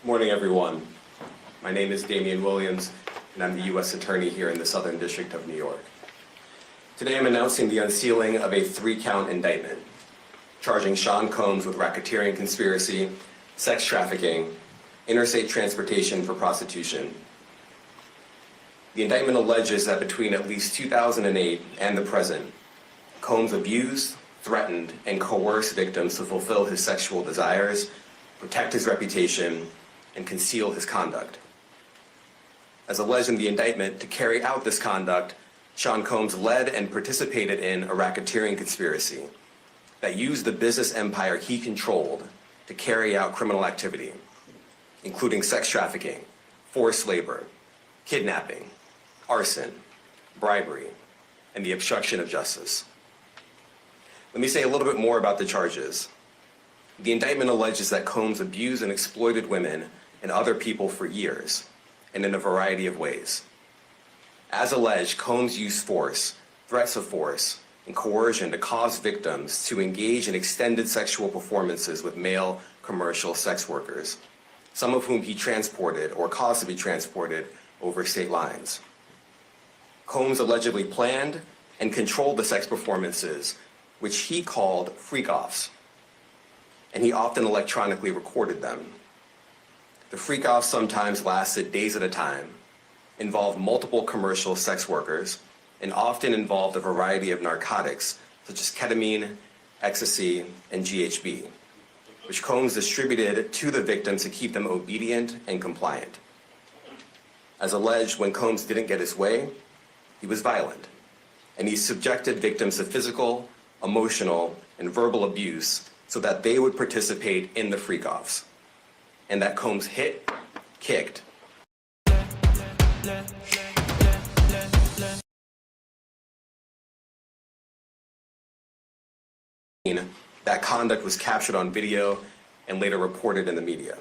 Morning, everyone. My name is Damian Williams, and I'm the U.S. Attorney here in the Southern District of New York. Today, I'm announcing the unsealing of a 3-count indictment, charging Sean Combs with racketeering conspiracy, sex trafficking, interstate transportation for prostitution. The indictment alleges that between at least 2008 and the present, Combs abused, threatened, and coerced victims to fulfill his sexual desires, protect his reputation, and conceal his conduct. As alleged in the indictment, to carry out this conduct, Sean Combs led and participated in a racketeering conspiracy that used the business empire he controlled to carry out criminal activity, including sex trafficking, forced labor, kidnapping, arson, bribery, and the obstruction of justice. Let me say a little bit more about the charges. The indictment alleges that Combs abused and exploited women and other people for years, and in a variety of ways. As alleged, Combs used force, threats of force, and coercion to cause victims to engage in extended sexual performances with male commercial sex workers, some of whom he transported or caused to be transported over state lines. Combs allegedly planned and controlled the sex performances, which he called freak-offs, and he often electronically recorded them. The freak-offs sometimes lasted days at a time, involved multiple commercial sex workers, and often involved a variety of narcotics, such as ketamine, ecstasy, and GHB, which Combs distributed to the victims to keep them obedient and compliant. As alleged, when Combs didn't get his way, he was violent, and he subjected victims to physical, emotional, and verbal abuse so that they would participate in the freak-offs, and that Combs hit, kicked, that conduct was captured on video and later reported in the media.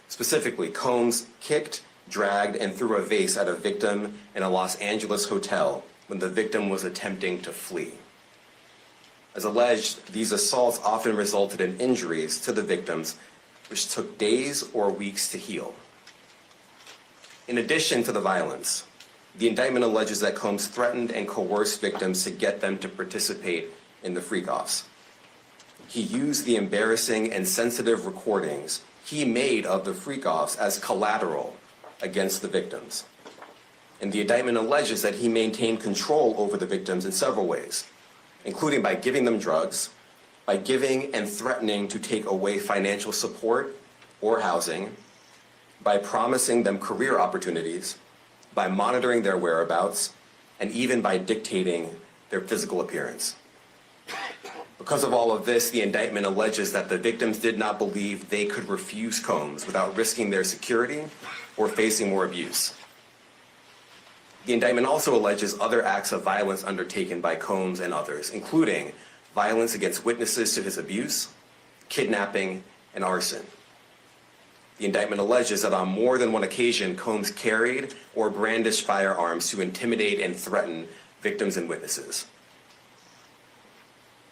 Specifically, Combs kicked, dragged, and threw a vase at a victim in a Los Angeles hotel when the victim was attempting to flee. As alleged, these assaults often resulted in injuries to the victims, which took days or weeks to heal. In addition to the violence, the indictment alleges that Combs threatened and coerced victims to get them to participate in the freak-offs. He used the embarrassing and sensitive recordings he made of the freak-offs as collateral against the victims. And the indictment alleges that he maintained control over the victims in several ways, including by giving them drugs, by giving and threatening to take away financial support or housing, by promising them career opportunities, by monitoring their whereabouts, and even by dictating their physical appearance. Because of all of this, the indictment alleges that the victims did not believe they could refuse Combs without risking their security or facing more abuse. The indictment also alleges other acts of violence undertaken by Combs and others, including violence against witnesses to his abuse, kidnapping, and arson. The indictment alleges that on more than one occasion, Combs carried or brandished firearms to intimidate and threaten victims and witnesses.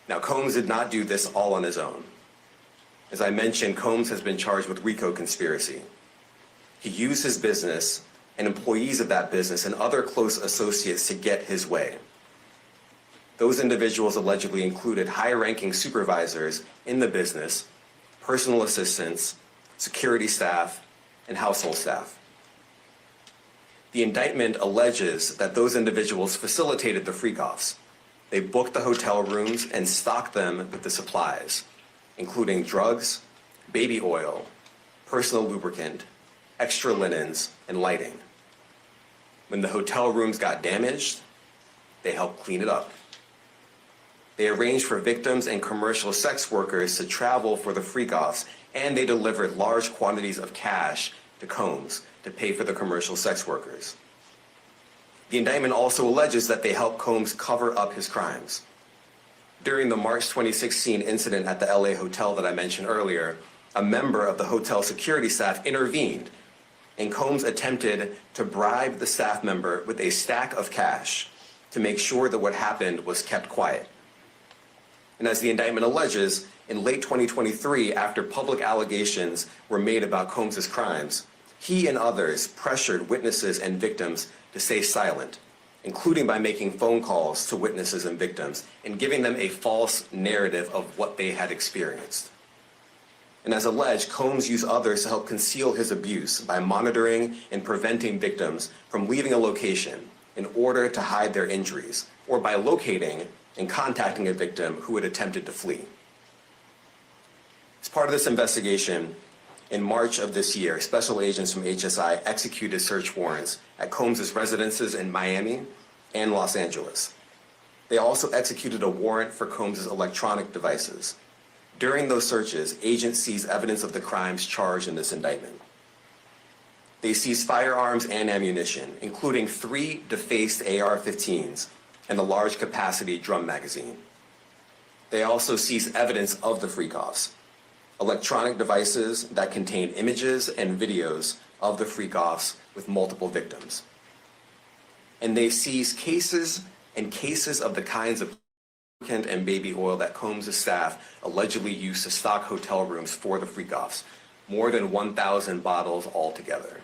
Now, Combs did not do this all on his own. As I mentioned, Combs has been charged with RICO conspiracy. He used his business and employees of that business and other close associates to get his way. Those individuals allegedly included high-ranking supervisors in the business, personal assistants, security staff, and household staff. The indictment alleges that those individuals facilitated the freak-offs. They booked the hotel rooms and stocked them with the supplies, including drugs, baby oil, personal lubricant, extra linens, and lighting. When the hotel rooms got damaged, they helped clean it up. They arranged for victims and commercial sex workers to travel for the freak-offs, and they delivered large quantities of cash to Combs to pay for the commercial sex workers. The indictment also alleges that they helped Combs cover up his crimes. During the March 2016 incident at the LA hotel that I mentioned earlier, a member of the hotel security staff intervened, and Combs attempted to bribe the staff member with a stack of cash to make sure that what happened was kept quiet. And as the indictment alleges, In late 2023, after public allegations were made about Combs's crimes, he and others pressured witnesses and victims to stay silent, including by making phone calls to witnesses and victims and giving them a false narrative of what they had experienced. And as alleged, Combs used others to help conceal his abuse by monitoring and preventing victims from leaving a location in order to hide their injuries, or by locating and contacting a victim who had attempted to flee. As part of this investigation, in March of this year, special agents from HSI executed search warrants at Combs's residences in Miami and Los Angeles. They also executed a warrant for Combs's electronic devices. During those searches, agents seized evidence of the crimes charged in this indictment. They seized firearms and ammunition, including 3 defaced AR-15s and a large capacity drum magazine. They also seized evidence of the freak-offs, electronic devices that contained images and videos of the freak-offs with multiple victims. And they seized cases and cases of the kinds of lubricant and baby oil that Combs' staff allegedly used to stock hotel rooms for the freak-offs, more than 1,000 bottles altogether.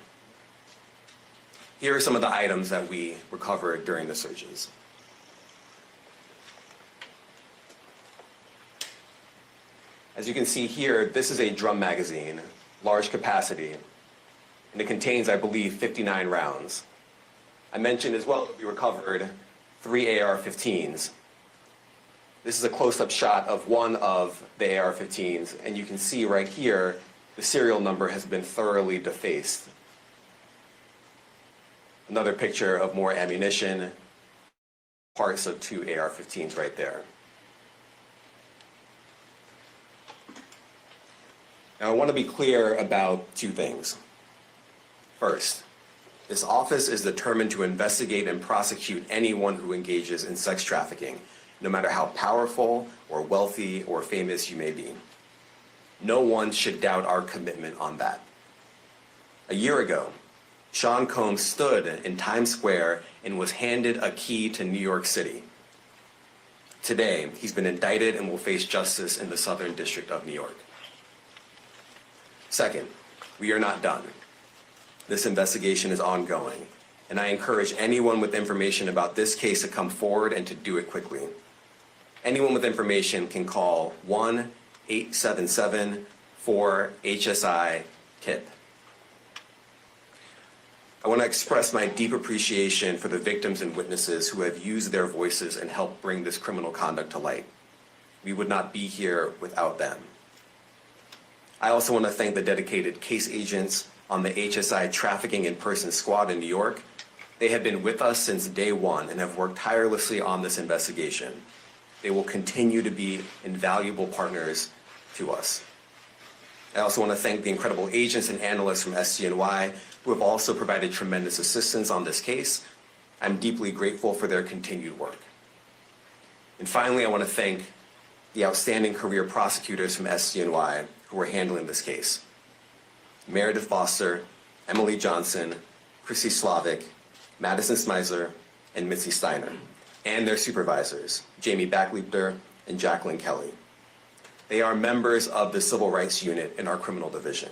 Here are some of the items that we recovered during the searches. As you can see here, this is a drum magazine, large capacity, and it contains, I believe, 59 rounds. I mentioned as well that we recovered 3 AR-15s. This is a close-up shot of one of the AR-15s, and you can see right here, the serial number has been thoroughly defaced. Another picture of more ammunition, parts of 2 AR-15s right there. Now, I want to be clear about 2 things. First, this office is determined to investigate and prosecute anyone who engages in sex trafficking, no matter how powerful or wealthy or famous you may be. No one should doubt our commitment on that. A year ago, Sean Combs stood in Times Square and was handed a key to New York City. Today, he's been indicted and will face justice in the Southern District of New York. Second, we are not done. This investigation is ongoing, and I encourage anyone with information about this case to come forward and to do it quickly. Anyone with information can call 1-877-4-HSI-TIP. I want to express my deep appreciation for the victims and witnesses who have used their voices and helped bring this criminal conduct to light. We would not be here without them. I also want to thank the dedicated case agents on the HSI Trafficking in Person Squad in New York. They have been with us since day one and have worked tirelessly on this investigation. They will continue to be invaluable partners to us. I also want to thank the incredible agents and analysts from SCNY who have also provided tremendous assistance on this case. I'm deeply grateful for their continued work. And finally, I want to thank the outstanding career prosecutors from SCNY who are handling this case. Meredith Foster, Emily Johnson, Chrissy Slavic, Madison Smeisler, and Mitzi Steiner, and their supervisors, Jamie Backleiter and Jacqueline Kelly. They are members of the Civil Rights Unit in our criminal division.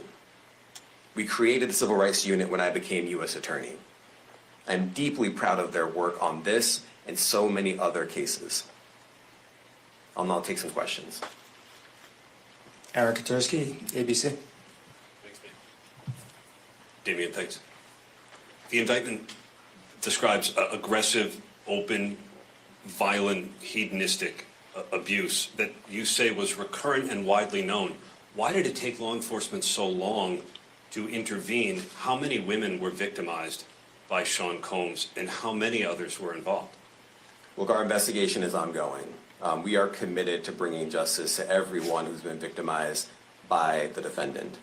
We created the Civil Rights Unit when I became U.S. Attorney. I'm deeply proud of their work on this and so many other cases. I'll now take some questions. Eric Katursky, ABC. Thanks, Damien, thanks. The indictment describes aggressive, open, violent, hedonistic abuse that you say was recurrent and widely known. Why did it take law enforcement so long to intervene? How many women were victimized by Sean Combs, and how many others were involved? Look, our investigation is ongoing. We are committed to bringing justice to everyone who's been victimized by the defendant.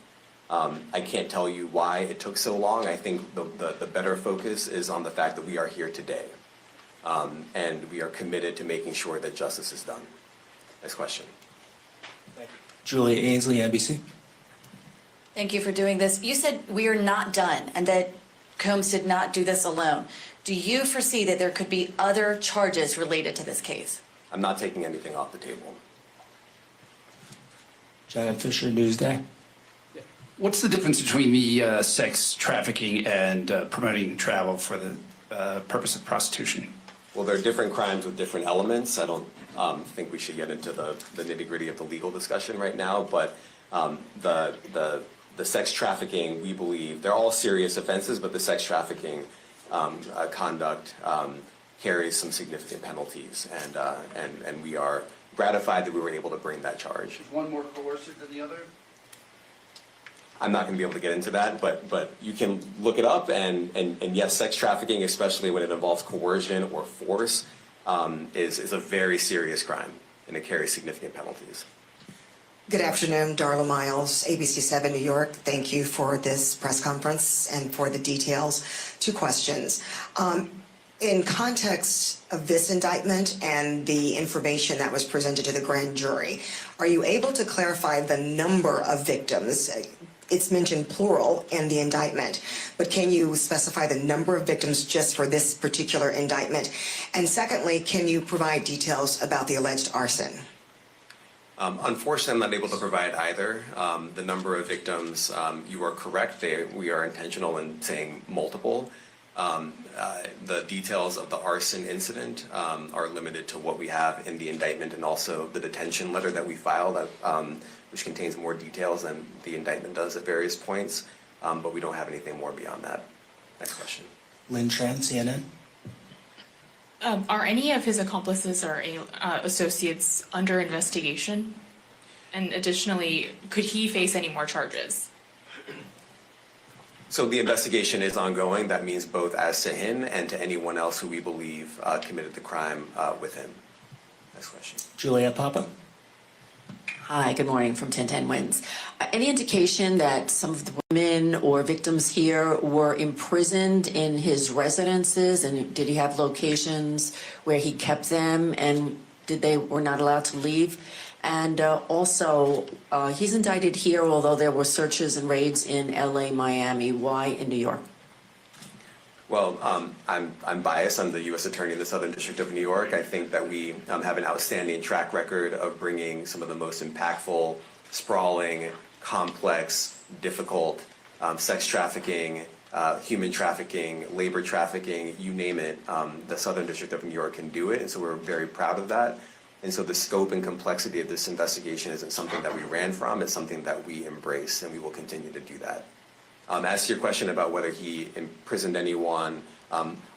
I can't tell you why it took so long. I think the better focus is on the fact that we are here today. And we are committed to making sure that justice is done. Next question. Thank you. Julia Ainsley, NBC. Thank you for doing this. You said we are not done and that Combs did not do this alone. Do you foresee that there could be other charges related to this case? I'm not taking anything off the table. John Fisher, Newsday. What's the difference between the sex trafficking and promoting travel for the purpose of prostitution? Well, there are different crimes with different elements. I don't think we should get into the nitty-gritty of the legal discussion right now, but the sex trafficking, we believe, they're all serious offenses, but the sex trafficking conduct carries some significant penalties, and we are gratified that we were able to bring that charge. Is one more coercive than the other? I'm not going to be able to get into that, but you can look it up, and yes, sex trafficking, especially when it involves coercion or force, is a very serious crime, and it carries significant penalties. Good afternoon, Darla Miles, ABC 7 New York. Thank you for this press conference and for the details. 2 questions. In context of this indictment and the information that was presented to the grand jury, are you able to clarify the number of victims? It's mentioned plural in the indictment, but can you specify the number of victims just for this particular indictment? And secondly, can you provide details about the alleged arson? Unfortunately, I'm not able to provide either. The number of victims, you are correct. We are intentional in saying multiple. The details of the arson incident are limited to what we have in the indictment and also the detention letter that we filed, which contains more details than the indictment does at various points, but we don't have anything more beyond that. Next question. Lynn Tran, CNN. Are any of his accomplices or associates under investigation? And additionally, could he face any more charges? So the investigation is ongoing. That means both as to him and to anyone else who we believe committed the crime with him. Next question. Juliet Papa. Hi, good morning from 1010 Wins. Any indication that some of the women or victims here were imprisoned in his residences, and did he have locations where he kept them, and were not allowed to leave? And also, he's indicted here, although there were searches and raids in LA, Miami. Why in New York? Well, I'm biased. I'm the U.S. Attorney in the Southern District of New York. I think that we have an outstanding track record of bringing some of the most impactful, sprawling, complex, difficult sex trafficking, human trafficking, labor trafficking, you name it. The Southern District of New York can do it, and so we're very proud of that. And so the scope and complexity of this investigation isn't something that we ran from. It's something that we embrace, and we will continue to do that. As to your question about whether he imprisoned anyone,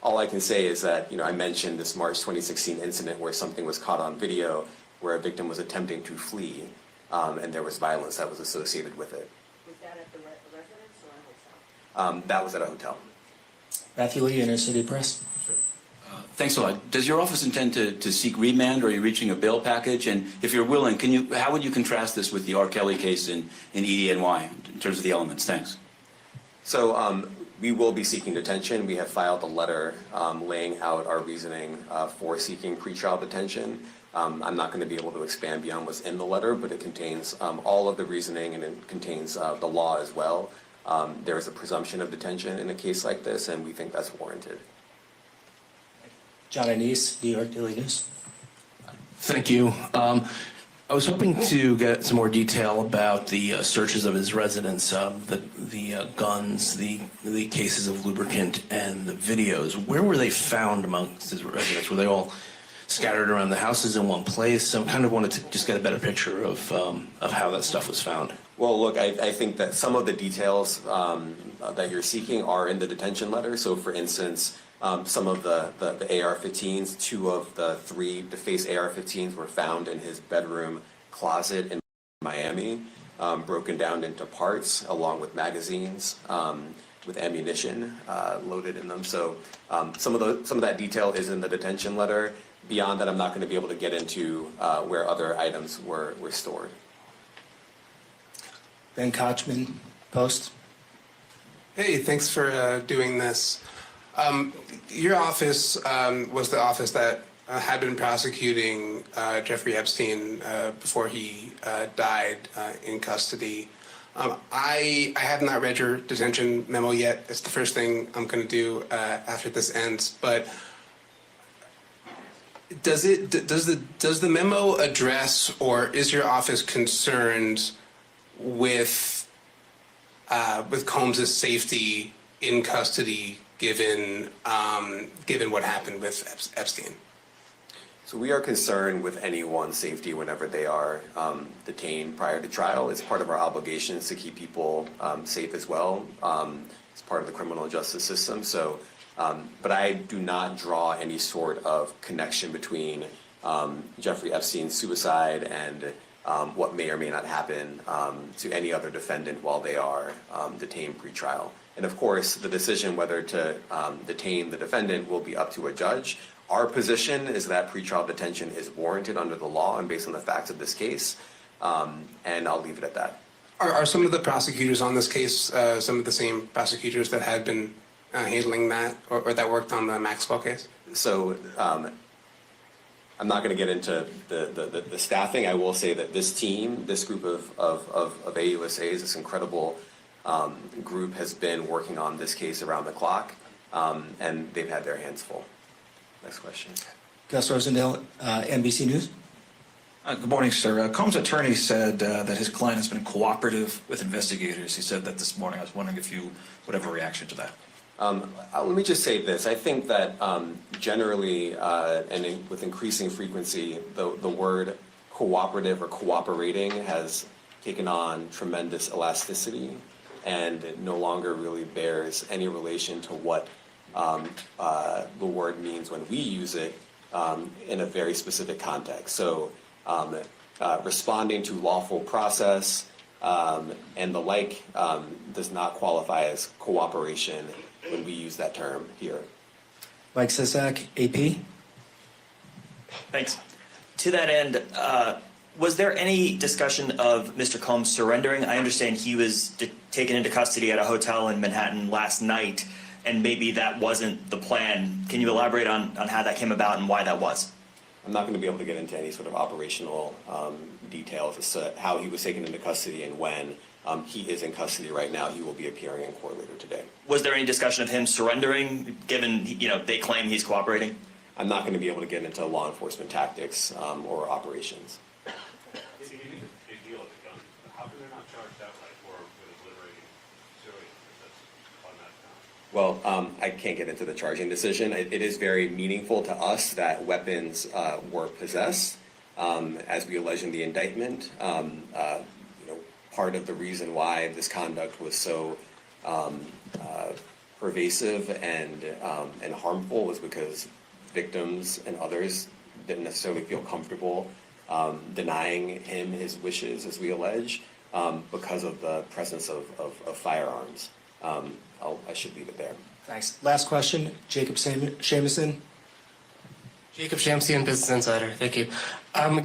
all I can say is that, I mentioned this March 2016 incident where something was caught on video where a victim was attempting to flee, and there was violence that was associated with it. Was that at the residence or a hotel? That was at a hotel. Matthew Lee, Inner City Press. Thanks a lot. Does your office intend to seek remand, or are you reaching a bail package? And if you're willing, how would you contrast this with the R. Kelly case in EDNY in terms of the elements? Thanks. So we will be seeking detention. We have filed a letter laying out our reasoning for seeking pretrial detention. I'm not going to be able to expand beyond what's in the letter, but it contains all of the reasoning, and it contains the law as well. There is a presumption of detention in a case like this, and we think that's warranted. John Anise, New York Daily News. Thank you. I was hoping to get some more detail about the searches of his residence, the guns, the cases of lubricant, and the videos. Where were they found amongst his residence? Were they all scattered around the houses in one place? I kind of wanted to just get a better picture of how that stuff was found. Well, look, I think that some of the details that you're seeking are in the detention letter. So, for instance, some of the AR-15s, 2 of the 3 defaced AR-15s were found in his bedroom closet in Miami, broken down into parts along with magazines with ammunition loaded in them. So some of that detail is in the detention letter. Beyond that, I'm not going to be able to get into where other items were stored. Ben Kochman, Post. Hey, thanks for doing this. Your office was the office that had been prosecuting Jeffrey Epstein before he died in custody. I have not read your detention memo yet. It's the first thing I'm going to do after this ends. But does the memo address, or is your office concerned with Combs's safety in custody, given what happened with Epstein? So we are concerned with anyone's safety whenever they are detained prior to trial. It's part of our obligations to keep people safe as well. It's part of the criminal justice system. So, but I do not draw any sort of connection between Jeffrey Epstein's suicide and what may or may not happen to any other defendant while they are detained pre-trial. And of course, the decision whether to detain the defendant will be up to a judge. Our position is that pretrial detention is warranted under the law and based on the facts of this case, and I'll leave it at that. Are some of the prosecutors on this case some of the same prosecutors that had been handling that or that worked on the Maxwell case? So I'm not going to get into the staffing. I will say that this team, this group of AUSAs, this incredible group has been working on this case around the clock, and they've had their hands full. Next question. Gus Rosendale, NBC News. Good morning, sir. Combs' attorney said that his client has been cooperative with investigators. He said that this morning. I was wondering if you would have a reaction to that. Let me just say this. I think that generally with increasing frequency, the word cooperative or cooperating has taken on tremendous elasticity and it no longer really bears any relation to what the word means when we use it in a very specific context. So responding to lawful process and the like does not qualify as cooperation when we use that term here. Mike Sisak, AP. Thanks. To that end, was there any discussion of Mr. Combs surrendering? I understand he was taken into custody at a hotel in Manhattan last night, and maybe that wasn't the plan. Can you elaborate on how that came about and why that was? I'm not going to be able to get into any sort of operational details as to how he was taken into custody and when. He is in custody right now. He will be appearing in court later today. Was there any discussion of him surrendering, given they claim he's cooperating? I'm not going to be able to get into law enforcement tactics or operations. Well, I can't get into the charging decision. It is very meaningful to us that weapons were possessed, as we allege in the indictment. Part of the reason why this conduct was so pervasive and harmful was because victims and others didn't necessarily feel comfortable denying him his wishes, as we allege, because of the presence of firearms. I should leave it there. Thanks. Last question, Jacob Shamison. Jacob Shamsian, Business Insider. Thank you.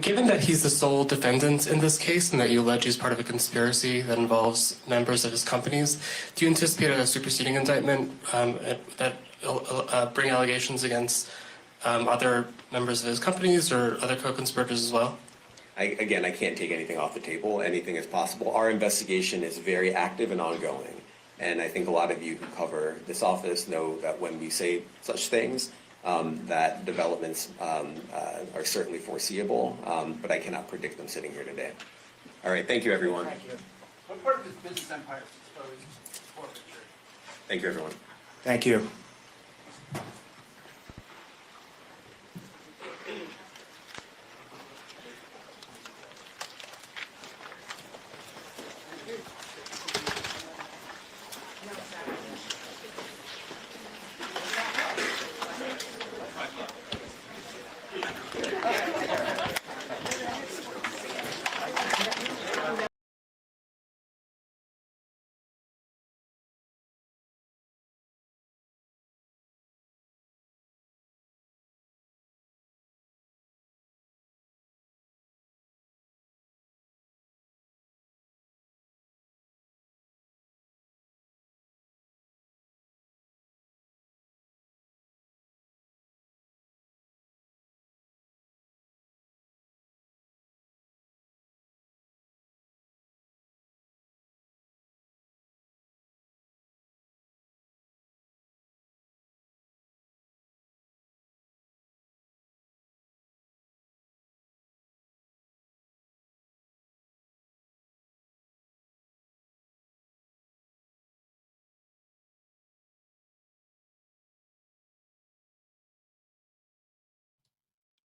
Given that he's the sole defendant in this case and that you allege he's part of a conspiracy that involves members of his companies, do you anticipate a superseding indictment that bring allegations against other members of his companies or other co-conspirators as well? Again, I can't take anything off the table. Anything is possible. Our investigation is very active and ongoing. And I think a lot of you who cover this office know that when we say such things, that developments are certainly foreseeable, but I cannot predict them sitting here today. All right, thank you, everyone. Thank you. What part of his business empire is exposed forfeiture? Thank you, everyone. Thank you.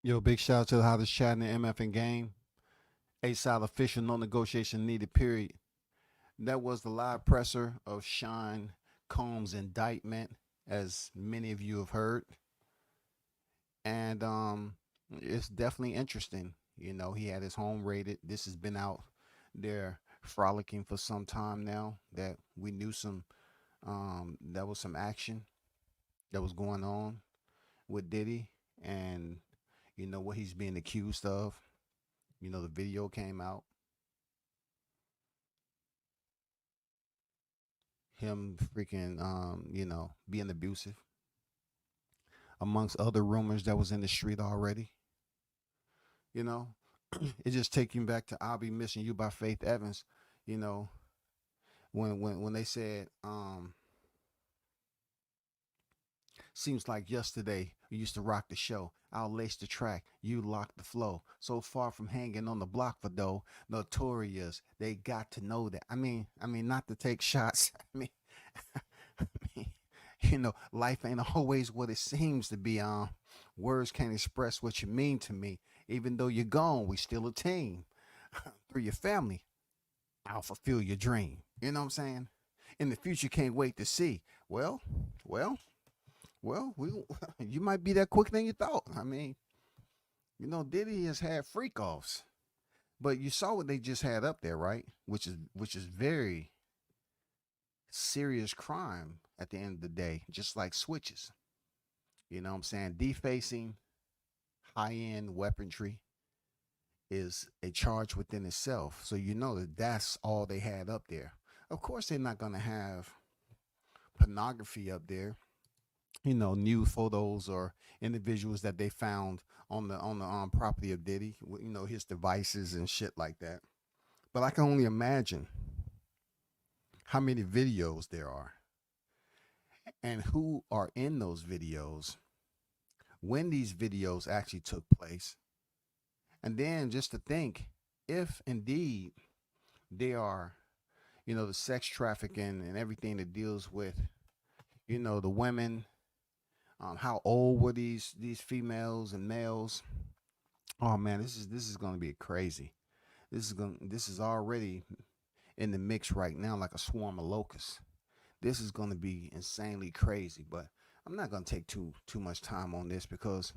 Yo, big shout out to the hottest chat in the MF and game. A-side official, no negotiation needed, period. That was the live presser of Sean Combs' indictment, as many of you have heard. And it's definitely interesting. You know, he had his home raided. This has been out there frolicking for some time now, that we knew that was some action that was going on with Diddy, and you know what he's being accused of. You know, the video came out. Him freaking, being abusive, amongst other rumors that was in the street already. You know, it just taking back to "I'll Be Missing You" by Faith Evans. You know, when they said, seems like yesterday you used to rock the show. I'll lace the track, you lock the flow. So far from hanging on the block for dough, notorious. They got to know that. I mean, not to take shots. I mean, life ain't always what it seems to be. Words can't express what you mean to me. Even though you're gone, we still a team. Through your family, I'll fulfill your dream. You know what I'm saying? In the future, can't wait to see. Well, we you might be that quick than you thought. I mean, Diddy has had freak offs, but you saw what they just had up there, right? Which is very serious crime at the end of the day, just like switches. You know what I'm saying? Defacing high end weaponry is a charge within itself. So you know that that's all they had up there. Of course, they're not going to have pornography up there. Nude photos or individuals that they found on the property of Diddy. His devices and shit like that. But I can only imagine how many videos there are and who are in those videos, when these videos actually took place. And then just to think, if indeed they are, the sex trafficking and everything that deals with, the women, how old were these females and males? Oh man, this is going to be crazy. This is already in the mix right now, like a swarm of locusts. This is going to be insanely crazy, but I'm not going to take too much time on this because,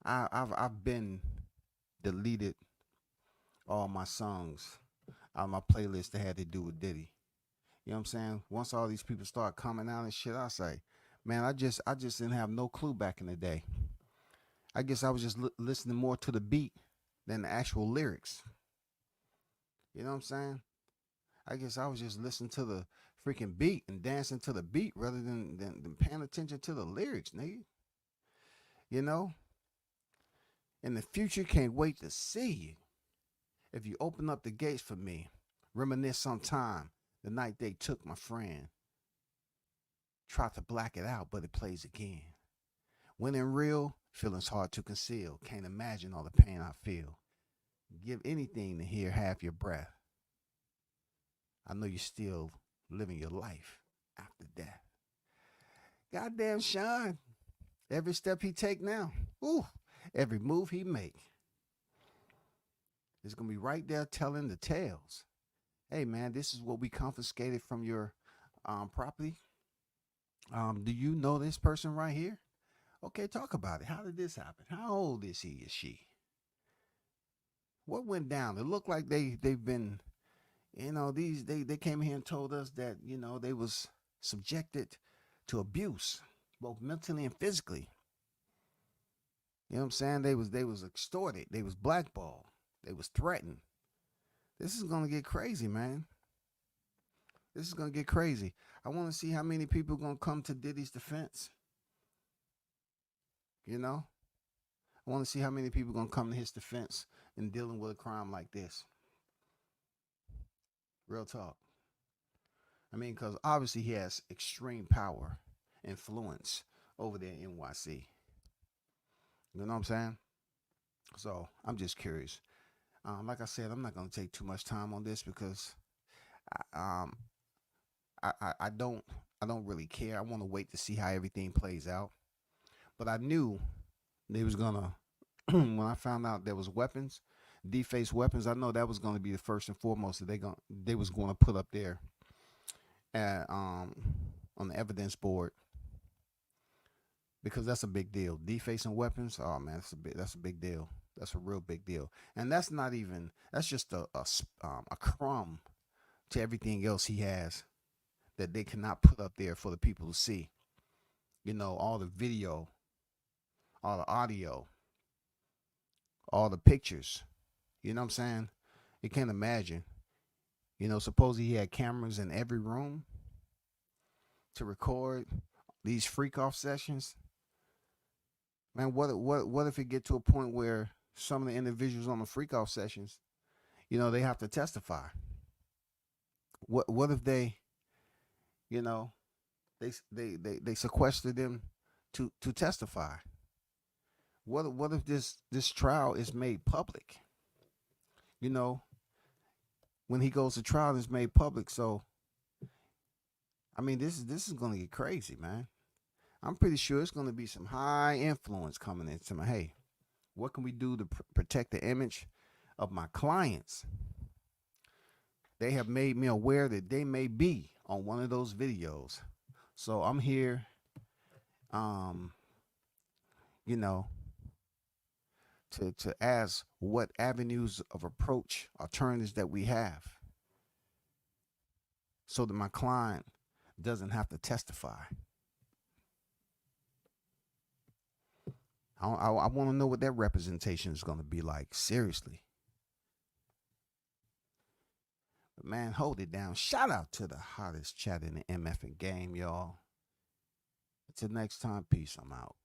I've been deleted all my songs out of my playlist that had to do with Diddy. You know what I'm saying? Once all these people start coming out and shit, I say, man, I just didn't have no clue back in the day. I guess I was just listening more to the beat than the actual lyrics. You know what I'm saying? I guess I was just listening to the freaking beat and dancing to the beat rather than paying attention to the lyrics, nigga. In the future, can't wait to see you. If you open up the gates for me, reminisce sometime the night they took my friend. Try to black it out, but it plays again. When in real, feelings hard to conceal. Can't imagine all the pain I feel. Give anything to hear half your breath. I know you're still living your life after death. Goddamn Sean. Every step he take now. Ooh, every move he make. It's going to be right there telling the tales. Hey man, this is what we confiscated from your property. Do you know this person right here? Okay, talk about it. How did this happen? How old is he or she? What went down? It looked like they've been, they came here and told us that, they was subjected to abuse, both mentally and physically. You know what I'm saying? They was extorted. They was blackballed. They was threatened. This is gonna get crazy, man. This is gonna get crazy. I want to see how many people gonna come to Diddy's defense. I want to see how many people gonna come to his defense in dealing with a crime like this. Real talk. I mean, because obviously he has extreme power, influence over there in NYC. You know what I'm saying? So I'm just curious. Like I said, I'm not gonna take too much time on this because I don't really care. I want to wait to see how everything plays out. But I knew they was gonna when I found out there was weapons, defaced weapons. I know that was gonna be the first and foremost that they was gonna put up there at, on the evidence board, because that's a big deal. Defacing weapons, oh man, that's a big deal. That's a real big deal. And that's not even, that's just a crumb to everything else he has that they cannot put up there for the people to see. You know, all the video, all the audio, all the pictures. You know what I'm saying? You can't imagine. You know, suppose he had cameras in every room to record these freak off sessions. Man, what if it get to a point where some of the individuals on the freak off sessions, you know, they have to testify? What if they, you know, they sequester them to testify? What if this trial is made public? You know, when he goes to trial, it's made public. So, I mean, this is gonna get crazy, man. I'm pretty sure it's gonna be some high influence coming into my, hey, what can we do to protect the image of my clients? They have made me aware that they may be on one of those videos. So I'm here, you know, to ask what avenues of approach, alternatives that we have, so that my client doesn't have to testify. I want to know what that representation is going to be like, seriously. But man, hold it down. Shout out to the hottest chat in the MF game, y'all. Until next time, peace. I'm out.